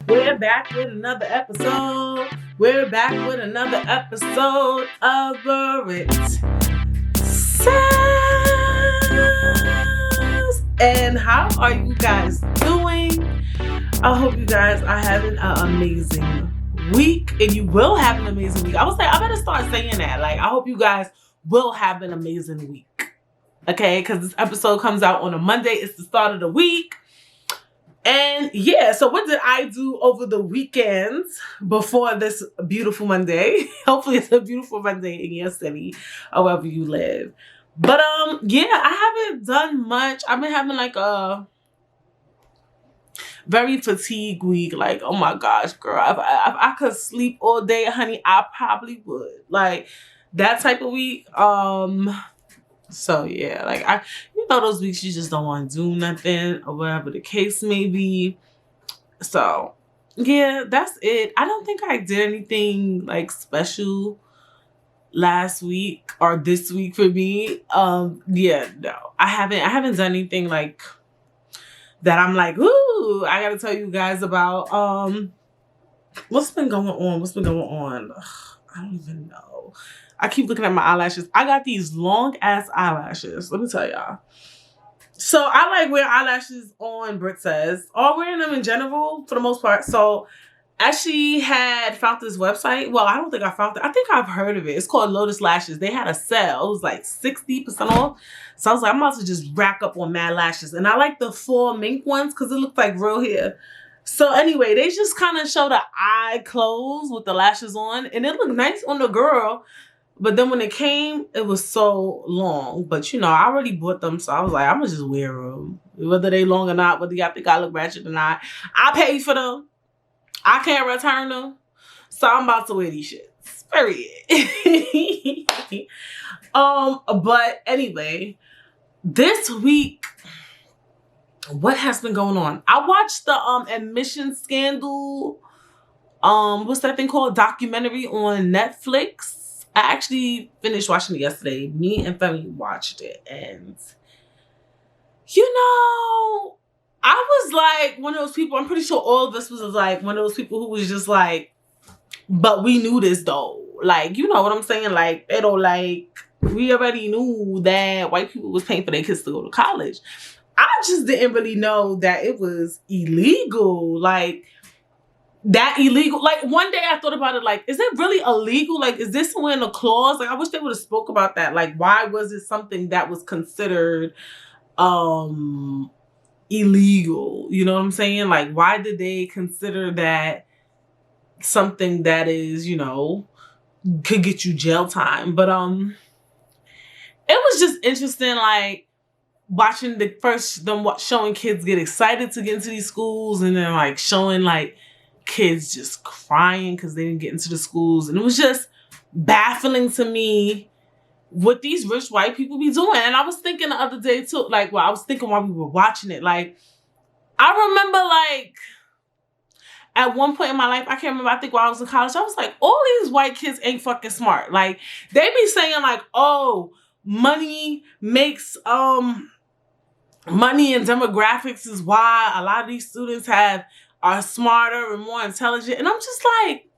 We're back with another episode. We're back with another episode of Britt. And how are you guys doing? I hope you guys are having an amazing week, and you will have an amazing week. I was like, I better start saying that. Like, I hope you guys will have an amazing week. Okay, because this episode comes out on a Monday. It's the start of the week. And yeah, so what did I do over the weekend before this beautiful Monday? Hopefully it's a beautiful Monday in your city or wherever you live. But yeah, I haven't done much. I've been having like a very fatigued week. Like, oh my gosh, girl, if I could sleep all day, honey, I probably would. Like that type of week. So yeah, like those weeks you just don't want to do nothing or whatever the case may be. So yeah, that's it. I don't think I did anything like special last week or this week for me. Yeah, no. I haven't done anything like that I'm like, ooh, I gotta tell you guys about. What's been going on? Ugh, I don't even know. I keep looking at my eyelashes. I got these long ass eyelashes. Let me tell y'all. So I like wearing eyelashes on, Britt says, or wearing them in general for the most part. So I actually had found this website. Well, I don't think I found it. I think I've heard of it. It's called Lotus Lashes. They had a sale. It was like 60% off. So I was like, I'm about to just rack up on mad lashes. And I like the full mink ones because it looked like real hair. So anyway, they just kind of show the eye closed with the lashes on. And it looked nice on the girl. But then when it came, it was so long. But, I already bought them. So I was like, I'm going to just wear them. Whether they long or not, whether y'all think I look ratchet or not. I paid for them. I can't return them. So I'm about to wear these shits. Period. But anyway, this week, what has been going on? I watched the admission scandal. What's that thing called? Documentary on Netflix. I actually finished watching it yesterday. Me and Femi watched it. And, I was like one of those people. I'm pretty sure all of us was like one of those people who was just like, but we knew this though. Like, you know what I'm saying? Like, we already knew that white people was paying for their kids to go to college. I just didn't really know that it was illegal. Like, that illegal. Like, one day I thought about it, like, is it really illegal? Like, is this somewhere in the clause? Like, I wish they would have spoke about that. Like, why was it something that was considered illegal? You know what I'm saying? Like, why did they consider that something that is, could get you jail time? But it was just interesting, like, watching them showing kids get excited to get into these schools, and then like showing like kids just crying because they didn't get into the schools. And it was just baffling to me what these rich white people be doing. And I was thinking the other day too, like, I was thinking while we were watching it, like, I remember like at one point in my life, I can't remember, I think while I was in college, I was like, all these white kids ain't fucking smart. Like, they be saying like, oh, money makes, money and demographics is why a lot of these students are smarter and more intelligent. And I'm just like,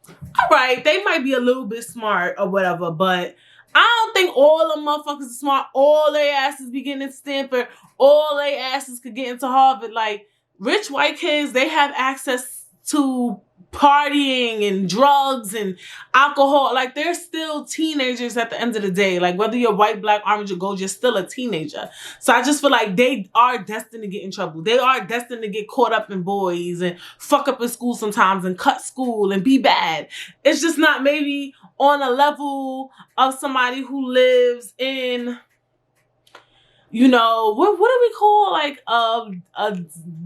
all right, they might be a little bit smart or whatever, but I don't think all them motherfuckers are smart. All their asses be getting into Stanford. All their asses could get into Harvard. Like, rich white kids, they have access to partying and drugs and alcohol. Like, they're still teenagers at the end of the day. Like, whether you're white, black, orange, or gold, you're still a teenager. So I just feel like they are destined to get in trouble. They are destined to get caught up in boys and fuck up in school sometimes and cut school and be bad. It's just not maybe on a level of somebody who lives in, what do we call like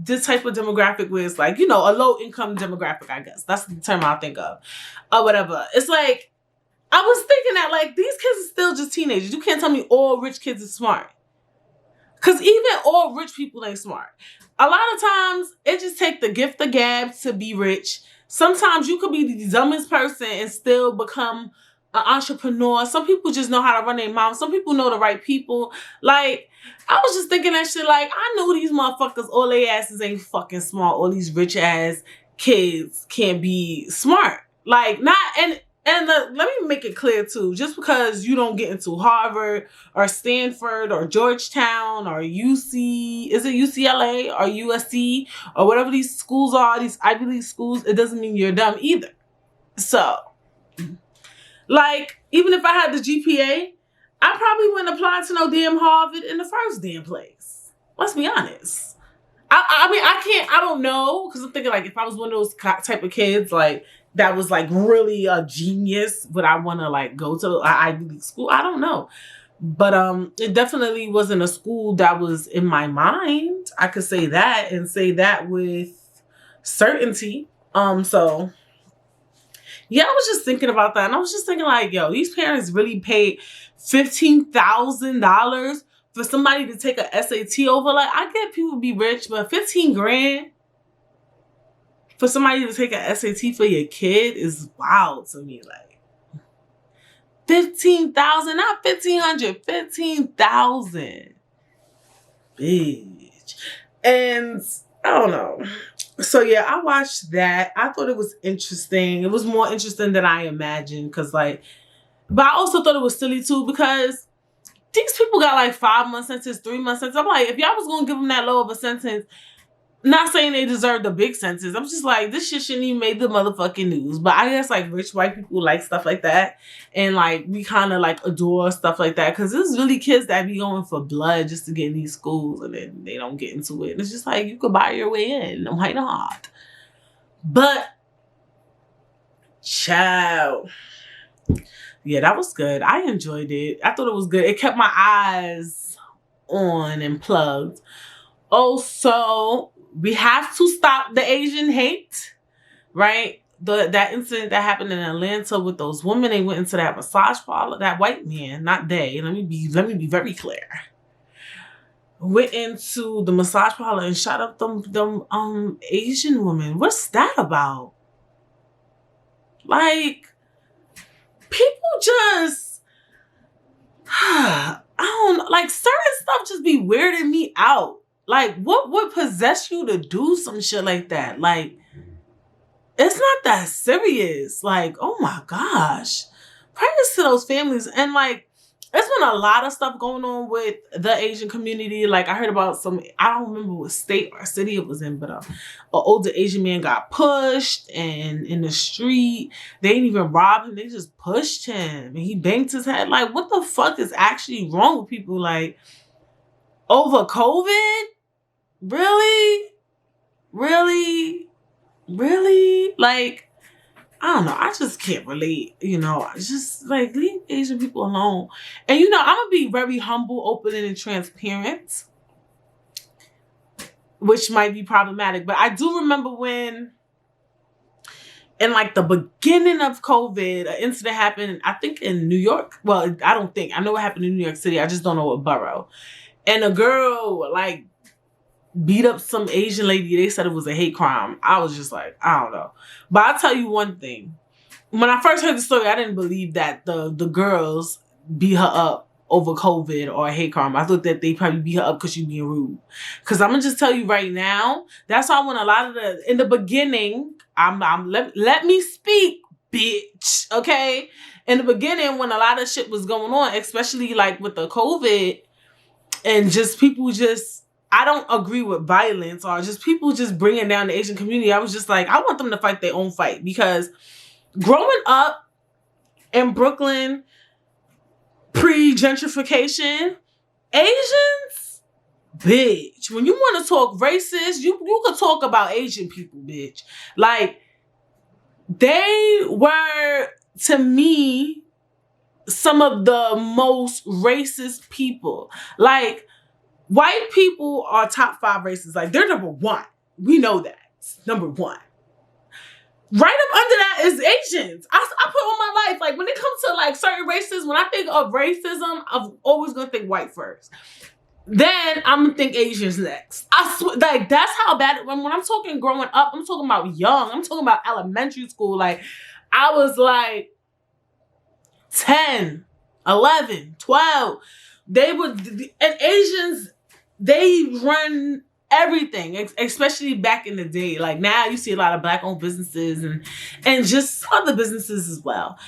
this type of demographic where it's like, a low income demographic, I guess. That's the term I think of. Or whatever. It's like, I was thinking that like these kids are still just teenagers. You can't tell me all rich kids are smart. Because even all rich people ain't smart. A lot of times, it just takes the gift of gab to be rich. Sometimes you could be the dumbest person and still become an entrepreneur. Some people just know how to run their mouth. Some people know the right people. Like, I was just thinking that shit, like, I know these motherfuckers, all their asses ain't fucking smart. All these rich ass kids can't be smart. Like, not, let me make it clear too, just because you don't get into Harvard or Stanford or Georgetown or UC, is it UCLA or USC or whatever these schools are, these Ivy League schools, it doesn't mean you're dumb either. So, like, even if I had the GPA, I probably wouldn't apply to no damn Harvard in the first damn place. Let's be honest. I mean, I don't know, because I'm thinking, like, if I was one of those type of kids, like, that was, like, really a genius, would I want to, like, go to an Ivy League school? I don't know. But it definitely wasn't a school that was in my mind. I could say that, and say that with certainty. So, yeah, I was just thinking about that. And I was just thinking, like, yo, these parents really paid $15,000 for somebody to take a SAT over. Like, I get people be rich, but 15 grand for somebody to take a SAT for your kid is wild to me. Like, 15,000, not 1,500, 15,000. Bitch. And I don't know. So yeah, I watched that. I thought it was interesting. It was more interesting than I imagined. But I also thought it was silly too, because these people got like 5-month sentence, 3-month sentence. I'm like, if y'all was going to give them that low of a sentence, not saying they deserve the big sentence. I'm just like, this shit shouldn't even make the motherfucking news. But I guess like rich white people like stuff like that. And like, we kind of like adore stuff like that. Because there's really kids that be going for blood just to get in these schools. And then they don't get into it. And it's just like, you could buy your way in. Why not? But, child. Yeah, that was good. I enjoyed it. I thought it was good. It kept my eyes on and plugged. Also, we have to stop the Asian hate, right? That incident that happened in Atlanta with those women, they went into that massage parlor. That white man, not they. Let me be very clear. Went into the massage parlor and shot up them Asian women. What's that about? Like, people just, I don't know, like, certain stuff just be weirding me out. Like, what would possess you to do some shit like that? Like, it's not that serious. Like, oh my gosh. Prayers to those families. And like, there's been a lot of stuff going on with the Asian community. Like, I heard about I don't remember what state or city it was in, but an older Asian man got pushed and in the street. They didn't even rob him. They just pushed him and he banged his head. Like, what the fuck is actually wrong with people? Like, over COVID? Really? Really? Really? Like, I don't know. I just can't relate, just like, leave Asian people alone. And I'm going to be very humble, open, and transparent, which might be problematic. But I do remember when, in like the beginning of COVID, an incident happened, I think in New York. Well, I know it happened in New York City. I just don't know what borough. And a girl, like, beat up some Asian lady. They said it was a hate crime. I was just like, I don't know. But I'll tell you one thing. When I first heard the story, I didn't believe that the girls beat her up over COVID or a hate crime. I thought that they probably beat her up because she being rude. Because I'm going to just tell you right now, that's why when a lot of in the beginning, let me speak, bitch, okay? In the beginning, when a lot of shit was going on, especially like with the COVID and just people I don't agree with violence or just people just bringing down the Asian community. I was just like, I want them to fight their own fight, because growing up in Brooklyn, pre-gentrification, Asians, bitch, when you want to talk racist, you could talk about Asian people, bitch. Like, they were, to me, some of the most racist people. Like, white people are top 5 races. Like, they're number 1. We know that. It's number 1. Right up under that is Asians. I put all my life, like, when it comes to, like, certain races, when I think of racism, I'm always going to think white first. Then I'm going to think Asians next. I swear, like, that's how bad, when I'm talking growing up, I'm talking about young. I'm talking about elementary school. Like, I was, like, 10, 11, 12. And Asians, they run everything, especially back in the day. Like now you see a lot of Black-owned businesses and just other businesses as well.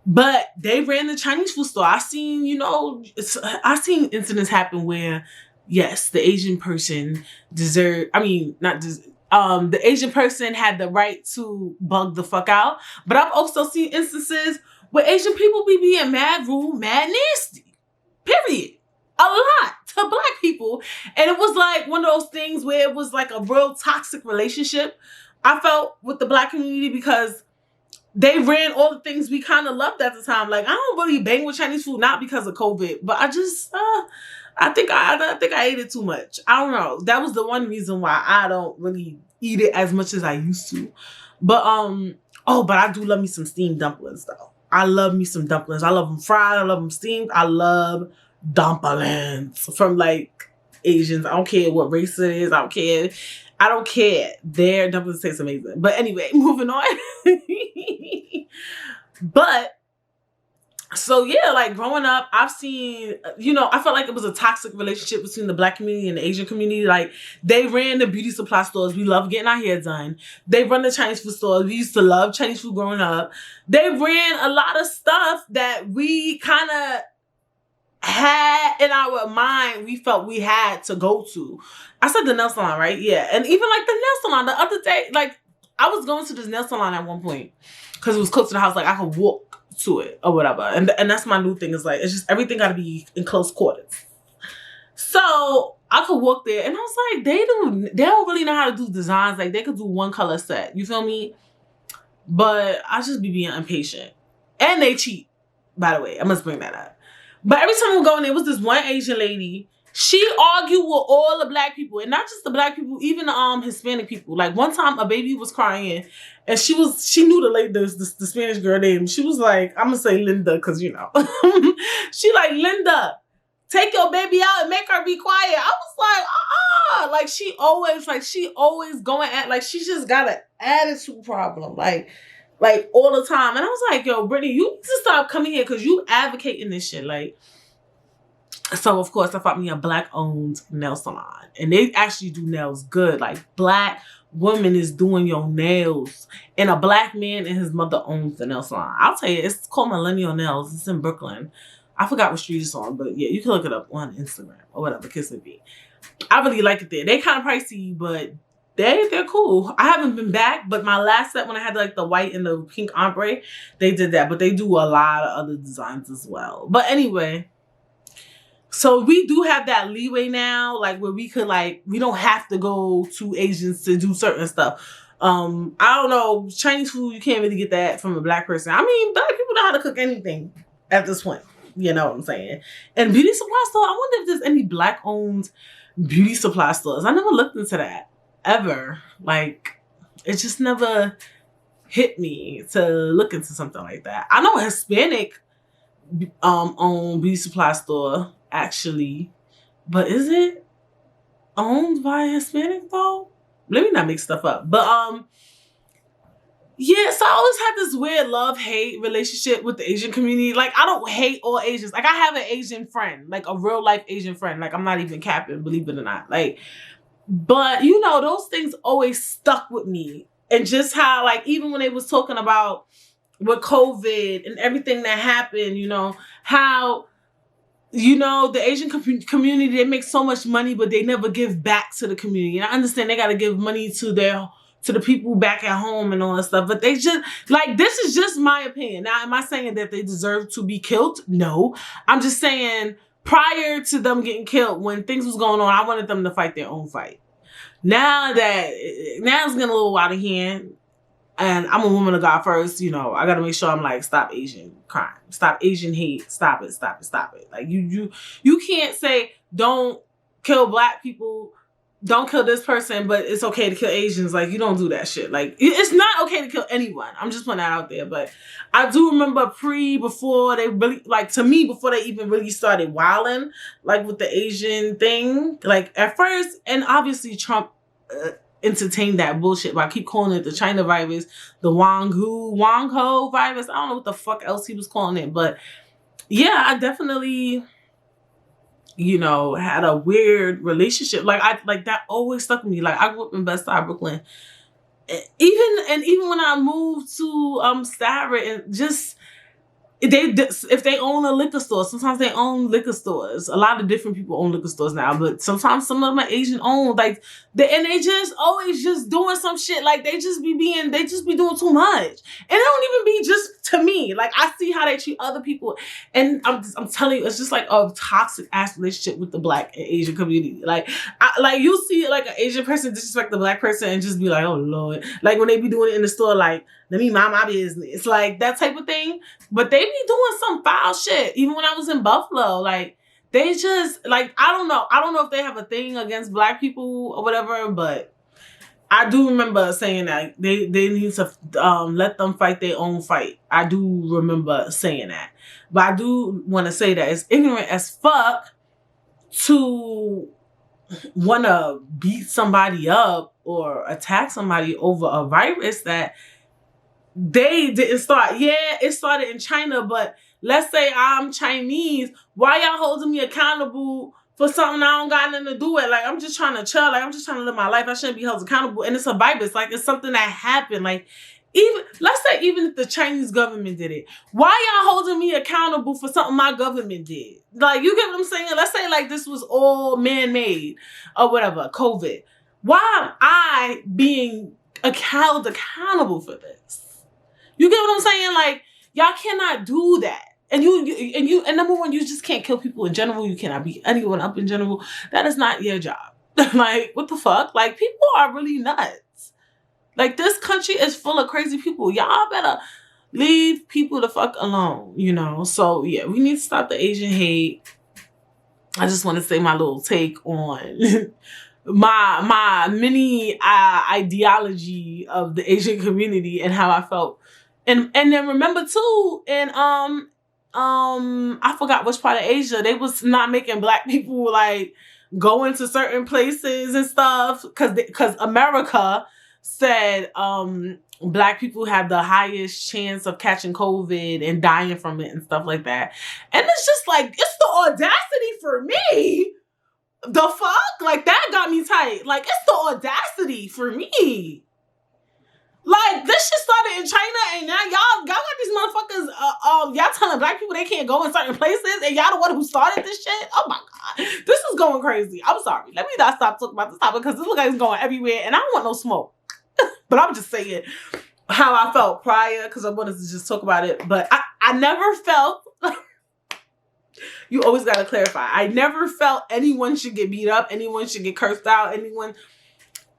But they ran the Chinese food store. I seen, I seen incidents happen where, yes, the Asian person the Asian person had the right to bug the fuck out. But I've also seen instances where Asian people be being mad rude, mad nasty. Period. A lot to Black people. And it was like one of those things where it was like a real toxic relationship, I felt, with the Black community, because they ran all the things we kind of loved at the time. Like, I don't really bang with Chinese food, not because of COVID, but I just, I think I ate it too much. I don't know. That was the one reason why I don't really eat it as much as I used to. But, but I do love me some steamed dumplings, though. I love me some dumplings. I love them fried. I love them steamed. I love dumplings from, like, Asians. I don't care what race it is. I don't care. Their dumplings taste amazing. But anyway, moving on. But, so yeah, like growing up, I've seen, I felt like it was a toxic relationship between the Black community and the Asian community. Like, they ran the beauty supply stores. We love getting our hair done. They run the Chinese food stores. We used to love Chinese food growing up. They ran a lot of stuff that we kind of had in our mind, we felt we had to go to. I said the nail salon, right? Yeah. And even like the nail salon, the other day, like I was going to this nail salon at one point because it was close to the house. Like I could walk to it or whatever. And that's my new thing, is like, it's just everything got to be in close quarters. So I could walk there and I was like, they don't really know how to do designs. Like they could do one color set. You feel me? But I just be being impatient. And they cheap, by the way. I must bring that up. But every time we go in there, was this one Asian lady. She argued with all the Black people, and not just the Black people, even the Hispanic people. Like one time, a baby was crying, and she knew the Spanish girl name. She was like, I'm gonna say Linda, cause she like, Linda, take your baby out and make her be quiet. I was like, like she always going at, like she just got an attitude problem, like all the time. And I was like, yo, Brittany, you need to stop coming here because you advocating this shit. Like, so of course I found me a Black-owned nail salon. And they actually do nails good. Like, Black woman is doing your nails. And a Black man and his mother owns the nail salon. I'll tell you, it's called Millennial Nails. It's in Brooklyn. I forgot what street it's on, but yeah, you can look it up on Instagram or whatever, kiss it be. I really like it there. They kind of pricey, but they're cool. I haven't been back, but my last set when I had like the white and the pink ombre, they did that. But they do a lot of other designs as well. But anyway, so we do have that leeway now, like where we could we don't have to go to Asians to do certain stuff. I don't know, Chinese food, you can't really get that from a Black person. I mean, Black people know how to cook anything at this point. You know what I'm saying? And beauty supply store, I wonder if there's any Black-owned beauty supply stores. I never looked into that. Ever. Like, it just never hit me to look into something like that. I know a Hispanic owned beauty supply store, actually, but is it owned by a Hispanic though? Let me not make stuff up. But yeah, so I always had this weird love-hate relationship with the Asian community. Like, I don't hate all Asians. Like, I have an Asian friend, like a real life Asian friend. Like, I'm not even capping, believe it or not. Like, but, those things always stuck with me. And just how, like, even when they was talking about with COVID and everything that happened, how, the Asian community, they make so much money, but they never give back to the community. And I understand they got to give money to the people back at home and all that stuff. But they just, like, this is just my opinion. Now, am I saying that they deserve to be killed? No. I'm just saying, prior to them getting killed, when things was going on, I wanted them to fight their own fight. Now it's getting a little out of hand, and I'm a woman of God first, I got to make sure I'm like, stop Asian crime, stop Asian hate, stop it. Like, you can't say, don't kill Black people, don't kill this person, but it's okay to kill Asians. Like, you don't do that shit. Like, it's not okay to kill anyone. I'm just putting that out there. But I do remember before they really, like, to me, before they even really started wilding, like, with the Asian thing, like, at first, and obviously Trump entertained that bullshit, but I keep calling it the China virus, the Wang Ho virus. I don't know what the fuck else he was calling it. But yeah, I definitely had a weird relationship. Like that always stuck with me. Like, I grew up in Best Side, Brooklyn. Even when I moved to Stafford, and just if they own a liquor store, sometimes they own liquor stores. A lot of different people own liquor stores now, but sometimes some of them are Asian owned. Like, and they just always just doing some shit. Like, they just be doing too much, and it don't even be just to me. Like, I see how they treat other people, and I'm telling you, it's just like a toxic ass relationship with the Black and Asian community. Like, you see like an Asian person disrespect the Black person and just be like, oh Lord. Like, when they be doing it in the store, like, let me mind my business, like that type of thing. But they be doing some foul shit. Even when I was in Buffalo, like, they just, like, I don't know if they have a thing against Black people or whatever, but I do remember saying that they need to let them fight their own fight. I do remember saying that. But I do want to say that it's ignorant as fuck to want to beat somebody up or attack somebody over a virus that they didn't start. Yeah, it started in China, but let's say I'm Chinese. Why y'all holding me accountable for something I don't got nothing to do with? Like, I'm just trying to chill. Like, I'm just trying to live my life. I shouldn't be held accountable. And it's a virus. Like, it's something that happened. Like, let's say even if the Chinese government did it, why y'all holding me accountable for something my government did? Like, you get what I'm saying? Let's say like this was all man-made or whatever, COVID. Why am I being held accountable for this? You get what I'm saying? Like, y'all cannot do that. And number one, you just can't kill people in general. You cannot beat anyone up in general. That is not your job. Like, what the fuck? Like, people are really nuts. Like, this country is full of crazy people. Y'all better leave people the fuck alone, So, yeah, we need to stop the Asian hate. I just want to say my little take on my mini ideology of the Asian community and how I felt. And then remember too, and I forgot which part of Asia, they was not making Black people like go into certain places and stuff because America said Black people have the highest chance of catching COVID and dying from it and stuff like that. And it's just like, it's the audacity for me. The fuck? Like, that got me tight. Like, it's the audacity for me. Like, this shit started in China, and now y'all got these motherfuckers, y'all telling Black people they can't go in certain places, and y'all the one who started this shit? Oh my God. This is going crazy. I'm sorry. Let me not stop talking about this topic, because this look like it's going everywhere, and I don't want no smoke. But I'm just saying how I felt prior, because I wanted to just talk about it. But I never felt, you always got to clarify, I never felt anyone should get beat up, anyone should get cursed out,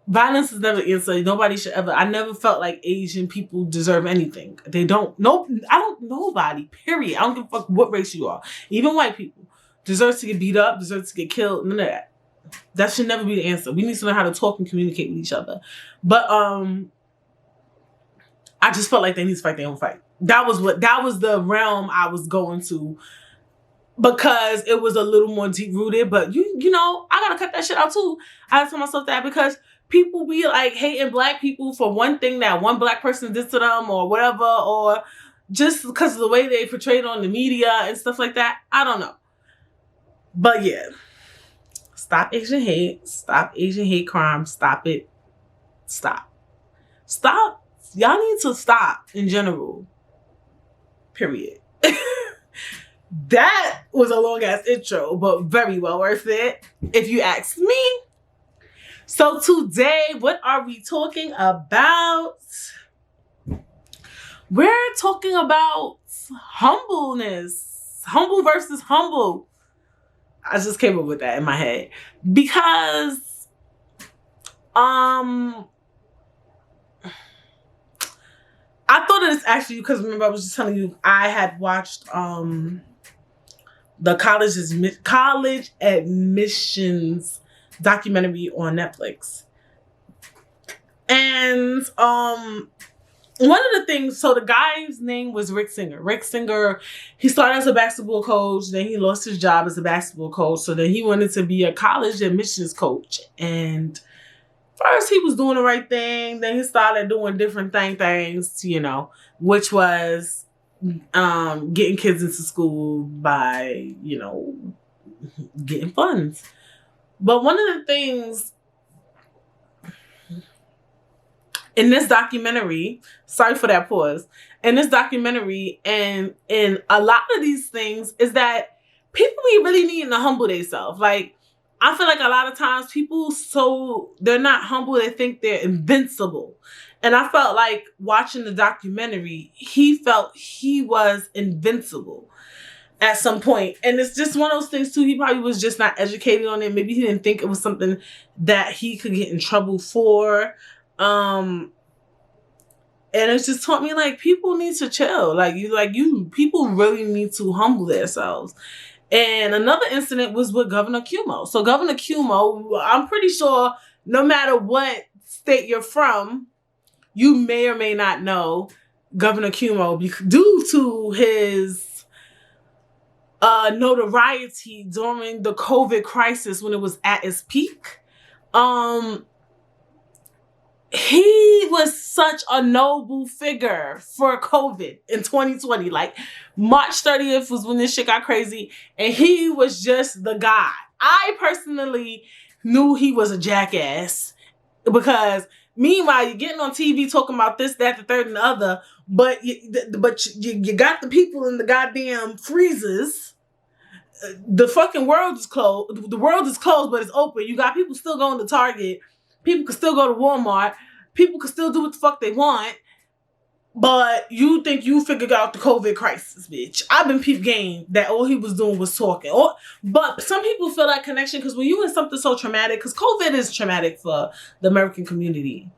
violence is never answer. Nobody should ever. I never felt like Asian people deserve anything. They don't. No, I don't. Nobody. Period. I don't give a fuck what race you are. Even white people deserve to get beat up. Deserve to get killed. None of that. That should never be the answer. We need to learn how to talk and communicate with each other. But I just felt like they need to fight their own fight. That was the realm I was going to, because it was a little more deep rooted. But you know, I gotta cut that shit out too. I had to tell myself that, because people be like hating Black people for one thing that one Black person did to them or whatever, or just because of the way they portrayed on the media and stuff like that. I don't know. But yeah, stop Asian hate. Stop Asian hate crime. Stop it. Stop. Y'all need to stop in general. Period. That was a long ass intro, but very well worth it, if you ask me. So today, what are we talking about? We're talking about humbleness. Humble versus humble. I just came up with that in my head. Because I thought of this actually because, remember, I was just telling you I had watched the college admissions documentary on Netflix. And one of the things, so the guy's name was Rick Singer. Rick Singer, he started as a basketball coach, then he lost his job as a basketball coach, so then he wanted to be a college admissions coach. And first he was doing the right thing, then he started doing different things, you know, which was getting kids into school by, you know, getting funds. But one of the things in this documentary, sorry for that pause, in this documentary and in a lot of these things is that people be really needing to humble themselves. Like, I feel like a lot of times people, they're not humble, they think they're invincible. And I felt like watching the documentary, he felt he was invincible at some point. And it's just one of those things too, he probably was just not educated on it. Maybe he didn't think it was something that he could get in trouble for. And it's just taught me, like, people need to chill. People really need to humble themselves. And another incident was with Governor Cuomo. So Governor Cuomo, I'm pretty sure no matter what state you're from, you may or may not know Governor Cuomo due to his notoriety during the COVID crisis when it was at its peak. He was such a noble figure for COVID in 2020. Like, March 30th was when this shit got crazy, and he was just the guy. I personally knew he was a jackass because meanwhile, you're getting on TV talking about this, that, the third, and the other, but you got the people in the goddamn freezers. The fucking world is closed. The world is closed, but it's open. You got people still going to Target. People can still go to Walmart. People can still do what the fuck they want. But you think you figured out the COVID crisis, bitch. I've been peep game that all he was doing was talking. But some people feel that connection because when you in something so traumatic, because COVID is traumatic for the American community.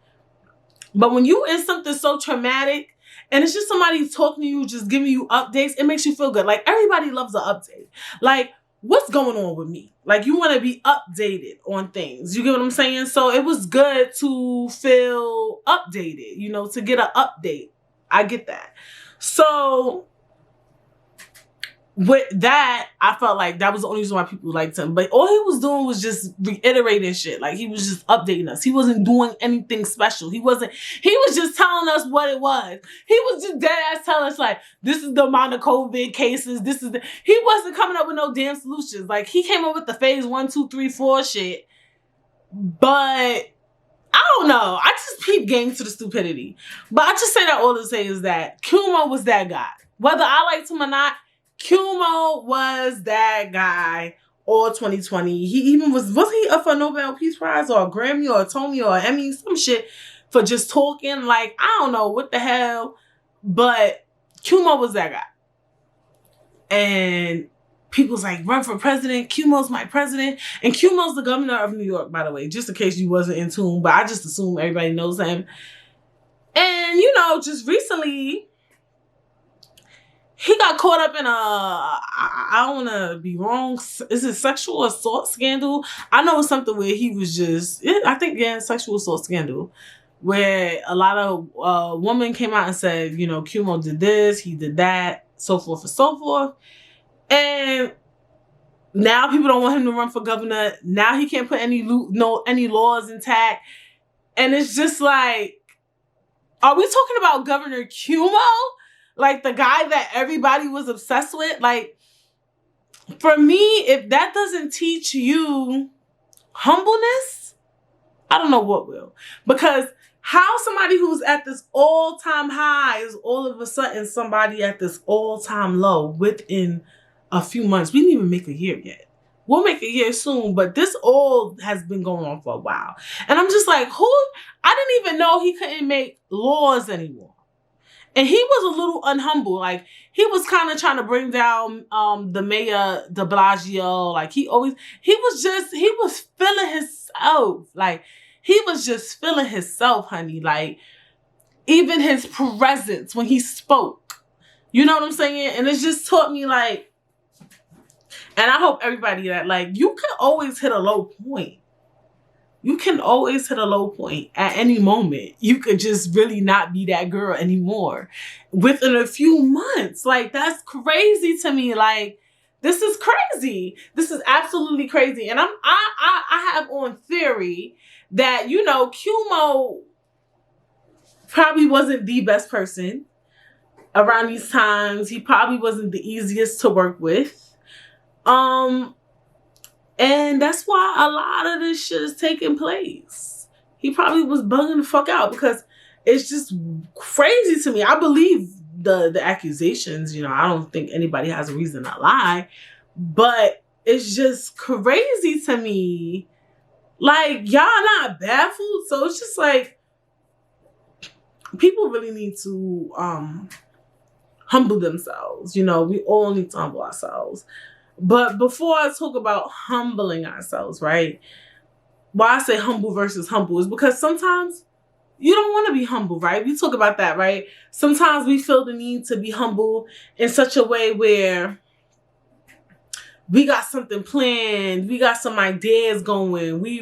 But when you in something so traumatic, and it's just somebody talking to you, just giving you updates, it makes you feel good. Like, everybody loves an update. Like, what's going on with me? Like, you want to be updated on things. You get what I'm saying? So it was good to feel updated, to get an update. I get that. So with that, I felt like that was the only reason why people liked him. But all he was doing was just reiterating shit. Like, he was just updating us. He wasn't doing anything special. He was just telling us what it was. He was just dead ass telling us, like, this is the amount of COVID cases. He wasn't coming up with no damn solutions. Like, he came up with the phase 1, 2, 3, 4 shit. But I don't know. I just peep game to the stupidity. But I just say that all to say is that Cuomo was that guy. Whether I liked him or not, Cuomo was that guy all 2020. He even was he up for a Nobel Peace Prize or a Grammy or a Tony or an Emmy, some shit for just talking. Like, I don't know what the hell, but Cuomo was that guy. And people's like, run for president. Cuomo's my president. And Cuomo's the governor of New York, by the way, just in case you wasn't in tune, but I just assume everybody knows him. And, just recently, he got caught up in I don't want to be wrong, is it sexual assault scandal? I know it's something where he was sexual assault scandal, where a lot of women came out and said, Cuomo did this, he did that, so forth and so forth. And now people don't want him to run for governor. Now he can't put any laws intact. And it's just like, are we talking about Governor Cuomo? Like, the guy that everybody was obsessed with? Like, for me, if that doesn't teach you humbleness, I don't know what will. Because how somebody who's at this all-time high is all of a sudden somebody at this all-time low within a few months. We didn't even make a year yet. We'll make a year soon, but this all has been going on for a while. And I'm just like, I didn't even know he couldn't make laws anymore. And he was a little unhumble. Like, he was kind of trying to bring down the mayor, de Blasio. Like, he was feeling himself. Like, he was just feeling himself, honey. Like, even his presence when he spoke. You know what I'm saying? And it just taught me, like, and I hope everybody that, like, you can always hit a low point. You can always hit a low point at any moment. You could just really not be that girl anymore within a few months. Like, that's crazy to me. Like, this is crazy. This is absolutely crazy. And I have on theory that, Cuomo probably wasn't the best person around these times. He probably wasn't the easiest to work with. And that's why a lot of this shit is taking place. He probably was bugging the fuck out because it's just crazy to me. I believe the accusations, I don't think anybody has a reason to lie, but it's just crazy to me. Like, y'all not baffled? So it's just like, people really need to humble themselves. We all need to humble ourselves. But before I talk about humbling ourselves, right? Why I say humble versus humble is because sometimes you don't want to be humble, right? We talk about that, right? Sometimes we feel the need to be humble in such a way where we got something planned, we got some ideas going, we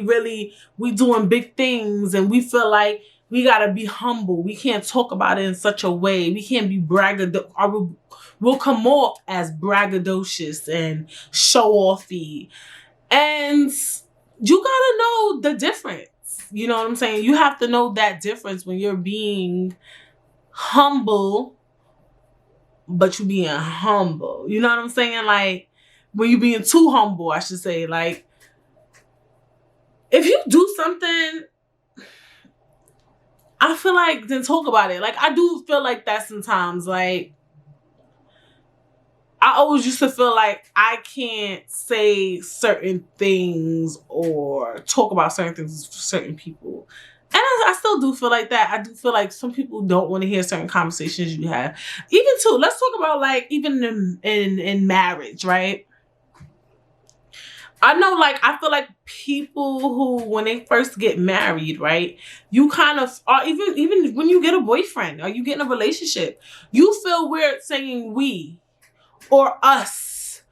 doing big things, and we feel like we gotta be humble. We can't talk about it in such a way. We can't be braggadocious. We'll come off as braggadocious and show-offy. And you gotta know the difference. You know what I'm saying? You have to know that difference when you're being humble, but you being humble. You know what I'm saying? Like, when you being too humble, I should say. Like, if you do something, I feel like, then talk about it. Like, I do feel like that sometimes. Like, I always used to feel like I can't say certain things or talk about certain things to certain people. And I still do feel like that. I do feel like some people don't want to hear certain conversations you have. Even too, let's talk about like even in marriage, right? I know, like, I feel like people who, when they first get married, right, you kind of, or even when you get a boyfriend or you get in a relationship, you feel weird saying we or us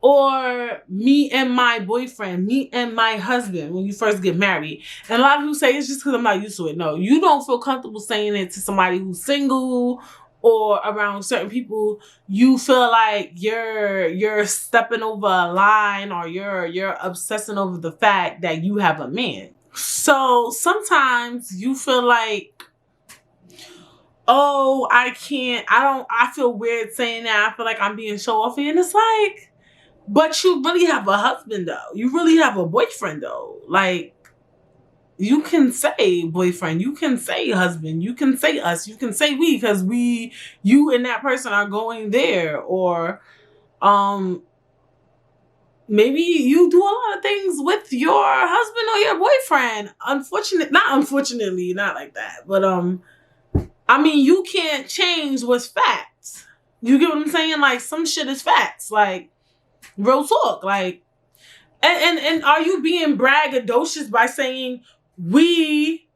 or me and my boyfriend, me and my husband when you first get married. And a lot of people say it's just because I'm not used to it. No, you don't feel comfortable saying it to somebody who's single or around certain people. You feel like you're stepping over a line, or you're obsessing over the fact that you have a man. So sometimes you feel like, oh, I feel weird saying that. I feel like I'm being show-offy. And it's like, but you really have a husband though. You really have a boyfriend though. Like, you can say boyfriend, you can say husband, you can say us, you can say we, because you and that person are going there. Or maybe you do a lot of things with your husband or your boyfriend. Unfortunately, not like that. But I mean, you can't change what's facts. You get what I'm saying? Like, some shit is facts. Like, real talk. Like, and are you being braggadocious by saying we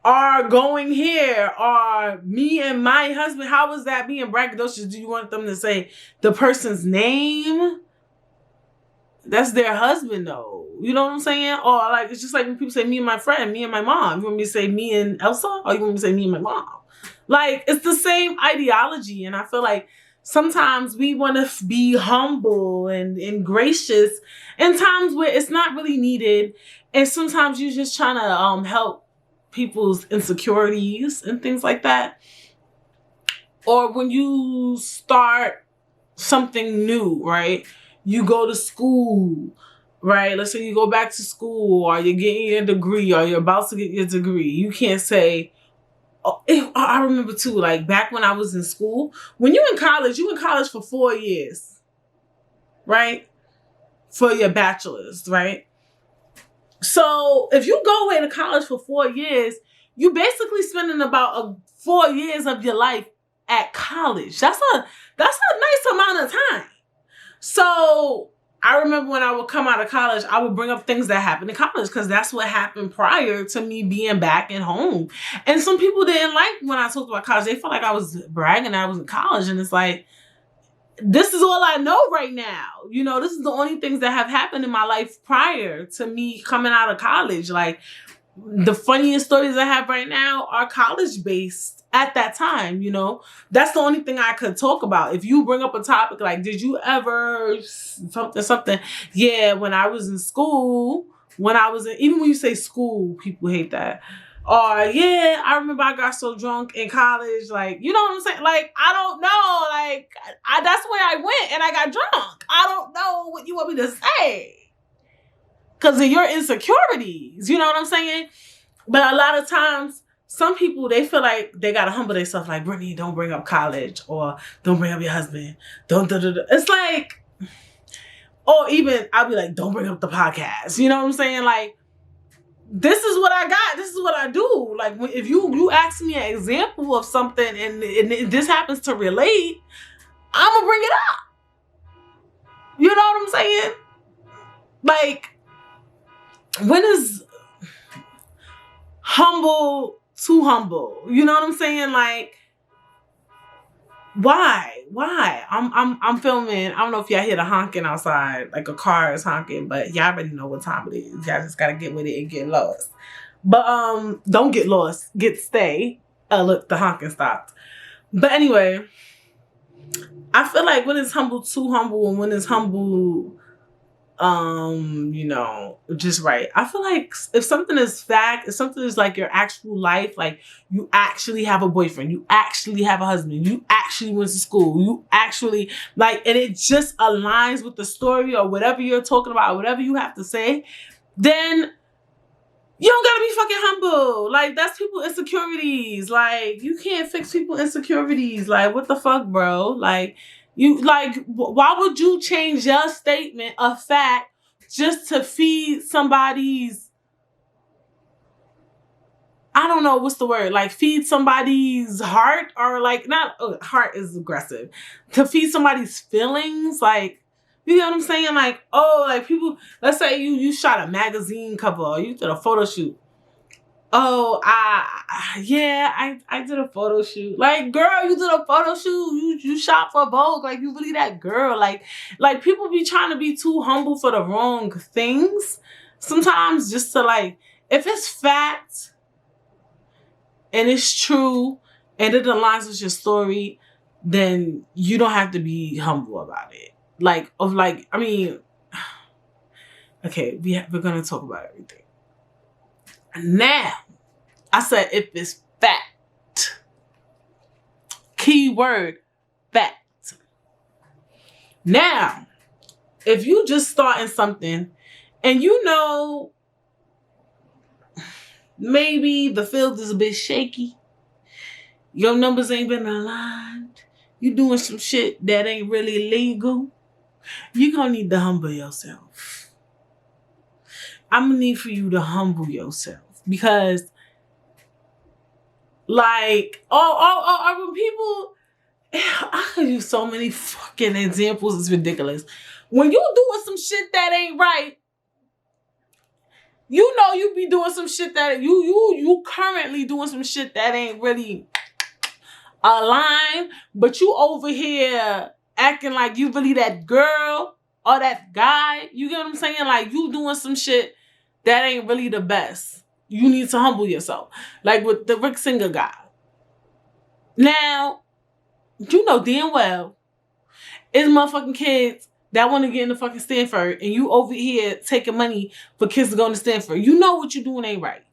are going here, or me and my husband? How is that being braggadocious? Do you want them to say the person's name? That's their husband though. You know what I'm saying? Or like, it's just like when people say me and my friend, me and my mom. You want me to say me and Elsa? Or you want me to say me and my mom? Like, it's the same ideology. And I feel like sometimes we want to be humble and gracious in times where it's not really needed. And sometimes you're just trying to help people's insecurities and things like that. Or when you start something new, right? You go to school, right? Let's say you go back to school, or you're getting your degree, or you're about to get your degree. You can't say, oh, I remember too, like back when I was in school, when you in college for 4 years, right? For your bachelor's, right? So if you go away to college for 4 years, you basically spending about 4 years of your life at college. That's a nice amount of time. So I remember when I would come out of college, I would bring up things that happened in college, because that's what happened prior to me being back at home. And some people didn't like when I talked about college. They felt like I was bragging that I was in college. And it's like, this is all I know right now. You know, this is the only things that have happened in my life prior to me coming out of college. Like, the funniest stories I have right now are college based at that time, you know. That's the only thing I could talk about. If you bring up a topic like, did you ever something? Yeah, when I was in school, even when you say school, people hate that. Or, yeah, I remember I got so drunk in college. Like, you know what I'm saying? Like, I don't know. Like, that's where I went and I got drunk. I don't know what you want me to say. because of your insecurities. You know what I'm saying? But a lot of times, some people, they feel like they got to humble themselves. Like, Brittany, don't bring up college, or don't bring up your husband. Don't. It's like, or even I'll be like, don't bring up the podcast. You know what I'm saying? Like, this is what I got. This is what I do. Like, if you ask me an example of something and this happens to relate, I'm going to bring it up. You know what I'm saying? Like, when is humble too humble? You know what I'm saying? Like, why? I'm filming. I don't know if y'all hear the honking outside, like a car is honking, but y'all already know what time it is. Y'all just gotta get with it and get lost. But don't get lost. Stay. Look, the honking stopped. But anyway, I feel like when it's humble too humble, and when it's humble, you know, just right. I feel like if something is fact, if something is like your actual life, like you actually have a boyfriend, you actually have a husband, you actually went to school, you actually like, and it just aligns with the story or whatever you're talking about, whatever you have to say, then you don't gotta be fucking humble. Like, that's people insecurities. Like, you can't fix people insecurities. Like, what the fuck, bro? Like, why would you change your statement of fact just to feed somebody's, I don't know, what's the word? Like, feed somebody's heart, or like, not, heart is aggressive. To feed somebody's feelings, like, you know what I'm saying? Like, oh, like people, let's say you shot a magazine cover, or you did a photo shoot. Oh, I did a photo shoot. Like, girl, you did a photo shoot. You shot for Vogue. Like, you really that girl. Like people be trying to be too humble for the wrong things. Sometimes just to like, if it's fact and it's true and it aligns with your story, then you don't have to be humble about it. I mean, okay, we're gonna talk about everything. Now, I said if it's fact. Keyword, fact. Now, if you just starting something and you know maybe the field is a bit shaky, your numbers ain't been aligned, you doing some shit that ain't really legal, you're gonna need to humble yourself. I'm gonna need for you to humble yourself, because like, when people, I could use so many fucking examples, it's ridiculous. When you doing some shit that ain't right, you know you be doing some shit that you currently doing some shit that ain't really aligned, but you over here acting like you really that girl or that guy. You get what I'm saying? Like, you doing some shit that ain't really the best. You need to humble yourself. Like with the Rick Singer guy. Now, you know damn well, it's motherfucking kids that want to get into fucking Stanford, and you over here taking money for kids to go to Stanford. You know what you doing ain't right.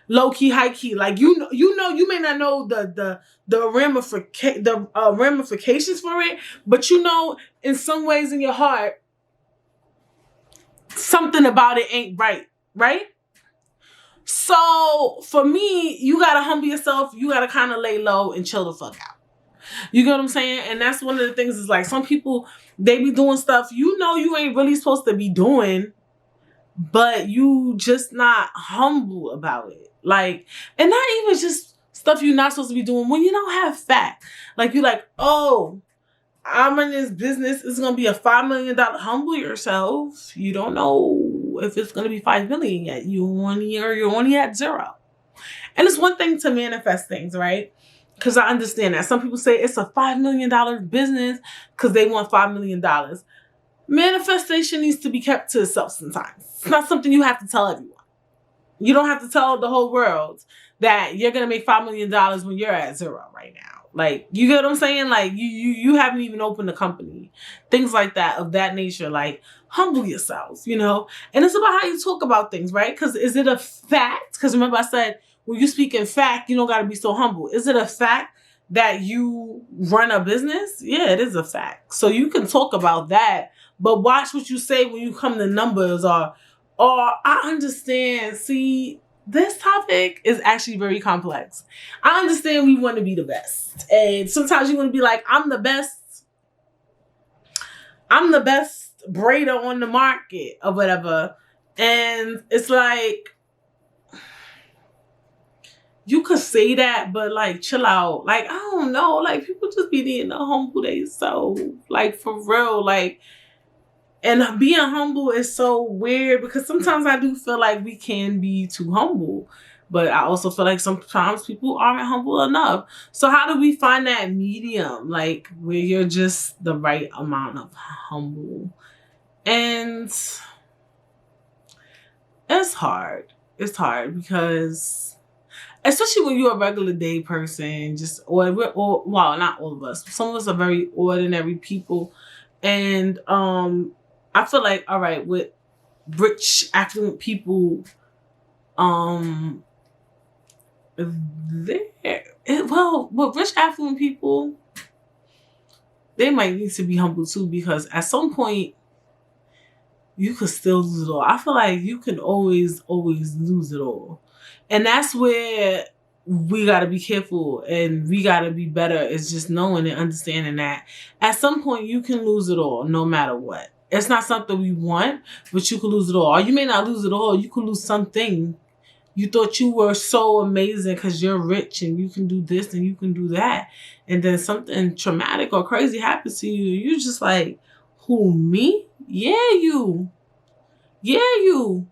Low key, high key. Like, you know, you may not know the ramifications for it, but you know, in some ways in your heart, something about it ain't right. Right? So, for me, you gotta humble yourself. You gotta kind of lay low and chill the fuck out. You get what I'm saying? And that's one of the things, is like, some people, they be doing stuff you know you ain't really supposed to be doing, but you just not humble about it. Like, and not even just stuff you're not supposed to be doing when you don't have fact. Like, you like, oh, I'm in this business, it's gonna be a $5 million. Humble yourself. You don't know if it's gonna be $5 million yet. You're only at 0. And it's one thing to manifest things, right? Because I understand that. Some people say it's a $5 million business because they want $5 million. Manifestation needs to be kept to itself sometimes. It's not something you have to tell everyone. You don't have to tell the whole world that you're gonna make $5 million when you're at 0 right now. Like, you get what I'm saying? Like, you haven't even opened a company. Things like that, of that nature. Like, humble yourselves, you know? And it's about how you talk about things, right? Because is it a fact? Because remember I said, when you speak in fact, you don't got to be so humble. Is it a fact that you run a business? Yeah, it is a fact. So you can talk about that, but watch what you say when you come to numbers, or Or I understand, see, this topic is actually very complex. I understand we want to be the best. And sometimes you want to be like, I'm the best braider on the market or whatever. And it's like, you could say that, but like, chill out. Like, I don't know. Like, people just be needing to humble themselves. Like, for real. Like, and being humble is so weird because sometimes I do feel like we can be too humble. But I also feel like sometimes people aren't humble enough. So how do we find that medium? Like, where you're just the right amount of humble? And it's hard. It's hard because, especially when you're a regular day person, well, not all of us. Some of us are very ordinary people. And I feel like, all right, with rich, affluent people, with rich, affluent people, they might need to be humble too, because at some point, you could still lose it all. I feel like you can always lose it all. And that's where we got to be careful and we got to be better. It's just knowing and understanding that at some point you can lose it all no matter what. It's not something we want, but you can lose it all. Or you may not lose it all. You can lose something. You thought you were so amazing because you're rich and you can do this and you can do that. And then something traumatic or crazy happens to you. You're just like, who, me? Yeah, you. Yeah, you.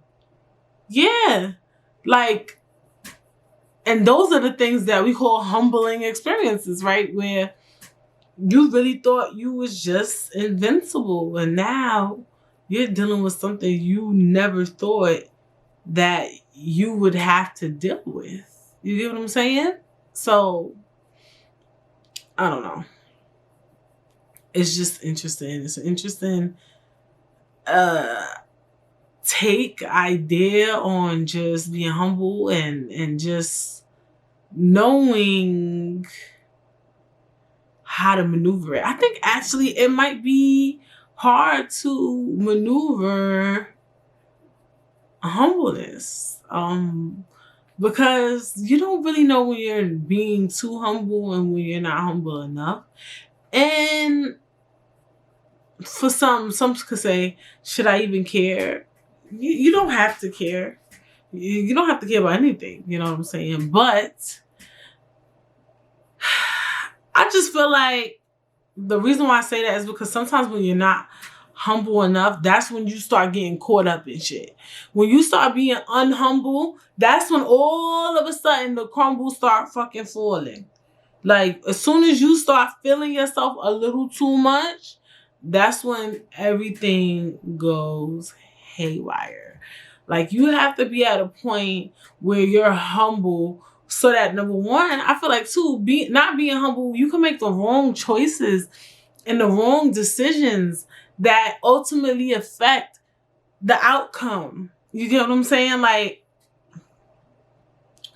Yeah. Like, and those are the things that we call humbling experiences, right? Where you really thought you was just invincible. And now you're dealing with something you never thought that you would have to deal with. You get what I'm saying? So, I don't know. It's just interesting. It's an interesting take idea on just being humble and just knowing how to maneuver it. I think actually it might be hard to maneuver humbleness. Because you don't really know when you're being too humble and when you're not humble enough. And for some could say, should I even care? You don't have to care. You don't have to care about anything. You know what I'm saying? But I just feel like the reason why I say that is because sometimes when you're not humble enough, that's when you start getting caught up in shit. When you start being unhumble, that's when all of a sudden the crumbles start fucking falling. Like, as soon as you start feeling yourself a little too much, that's when everything goes haywire. Like, you have to be at a point where you're humble so that, number one, I feel like, too, not being humble, you can make the wrong choices and the wrong decisions that ultimately affect the outcome. You get what I'm saying? Like,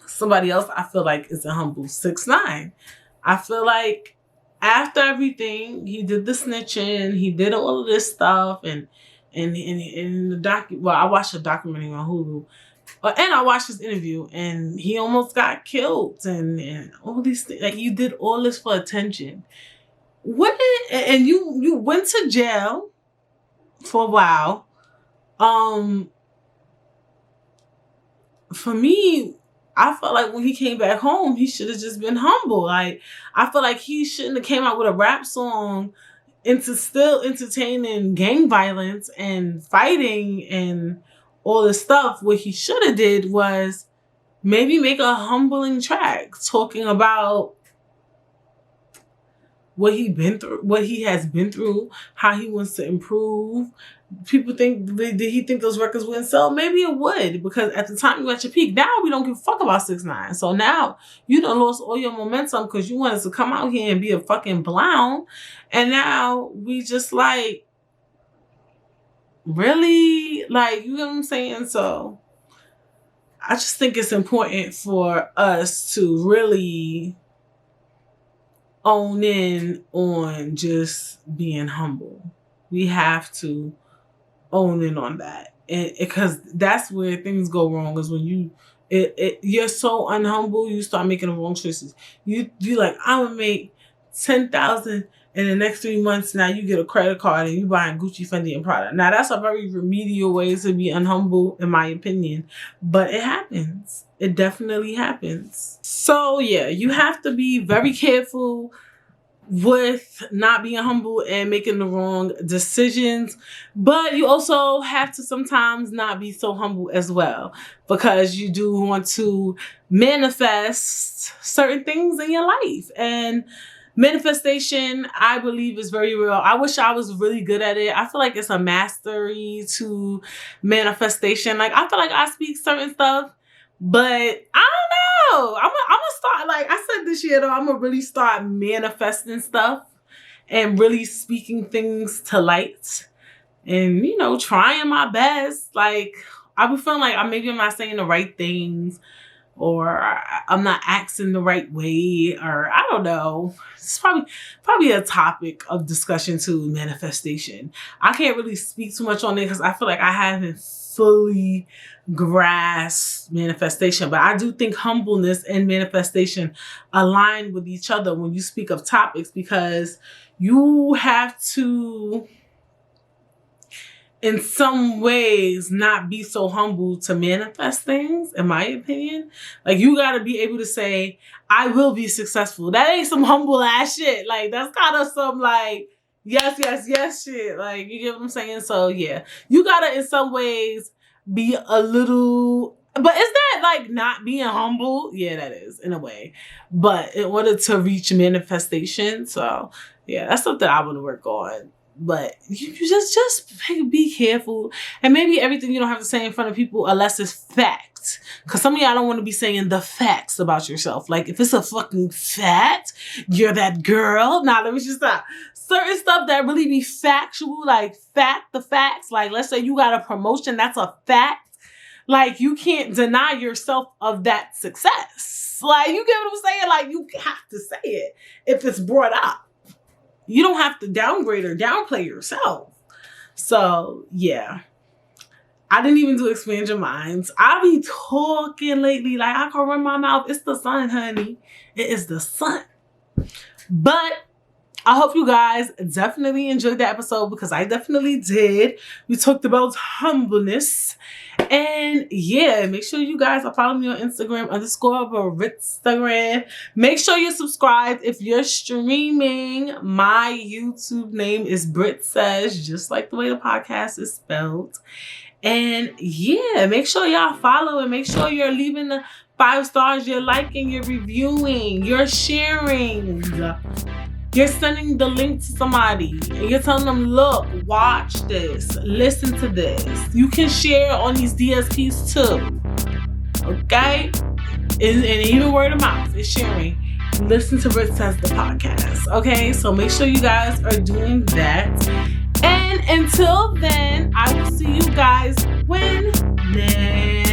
somebody else I feel like is a humble 6ix9ine. I feel like after everything, he did the snitching, he did all of this stuff, and I watched a documentary on Hulu, and I watched his interview, and he almost got killed, and all these things. Like, you did all this for attention. And you went to jail for a while. For me, I felt like when he came back home, he should have just been humble. Like, I feel like he shouldn't have came out with a rap song into still entertaining gang violence and fighting and all this stuff. What he should have did was maybe make a humbling track talking about what he has been through, how he wants to improve. People think, did he think those records wouldn't sell? Maybe it would, because at the time you were at your peak. Now we don't give a fuck about 6ix9ine. So now you done lost all your momentum because you wanted to come out here and be a fucking clown. And now we just like, really? Like, you know what I'm saying? So I just think it's important for us to really own in on just being humble. We have to own in on that because that's where things go wrong, is when you're so unhumble, you start making the wrong choices. You like, I'm gonna make 10,000 in the next 3 months. Now you get a credit card and you buying Gucci, Fendi, and Prada. Now that's a very remedial way to be unhumble, in my opinion, but it happens. It definitely happens. So yeah, you have to be very careful with not being humble and making the wrong decisions, but you also have to sometimes not be so humble as well, because you do want to manifest certain things in your life. And manifestation, I believe, is very real. I wish I was really good at it. I feel like it's a mastery to manifestation. Like, I feel like I speak certain stuff, but I don't know. I'm gonna start, like I said this year though, I'm gonna really start manifesting stuff and really speaking things to light and, trying my best. Like, I be feeling like maybe I'm not saying the right things, or I'm not acting the right way, or I don't know. It's probably a topic of discussion too, manifestation. I can't really speak too much on it because I feel like I haven't fully grasped manifestation. But I do think humbleness and manifestation align with each other when you speak of topics, because you have to, in some ways, not be so humble to manifest things, in my opinion. Like, you got to be able to say, I will be successful. That ain't some humble ass shit. Like, that's kind of some, like, yes shit. Like, you get what I'm saying? So, yeah. You got to, in some ways, be a little... But is that, like, not being humble? Yeah, that is, in a way. But in order to reach manifestation, so, yeah, that's something I want to work on. But you just be careful. And maybe everything you don't have to say in front of people unless it's facts. Because some of y'all don't want to be saying the facts about yourself. Like, if it's a fucking fact, you're that girl. Nah, let me just stop. Certain stuff that really be factual, like the facts. Like, let's say you got a promotion, that's a fact. Like, you can't deny yourself of that success. Like, you get what I'm saying? Like, you have to say it if it's brought up. You don't have to downgrade or downplay yourself. So, yeah. I didn't even do Expand Your Minds. I be talking lately like I can run my mouth. It's the sun, honey. It is the sun. But I hope you guys definitely enjoyed the episode, because I definitely did. We talked about humbleness. And yeah, make sure you guys are following me on Instagram _Britt. Make sure you're subscribed if you're streaming. My YouTube name is Britt Says, just like the way the podcast is spelled. And yeah, make sure y'all follow, and make sure you're leaving the 5 stars, you're liking, you're reviewing, you're sharing. You're sending the link to somebody and you're telling them, look, watch this, listen to this. You can share on these DSPs too. Okay? And even word of mouth is sharing. Listen to Britt Says the podcast. Okay? So make sure you guys are doing that. And until then, I will see you guys when next.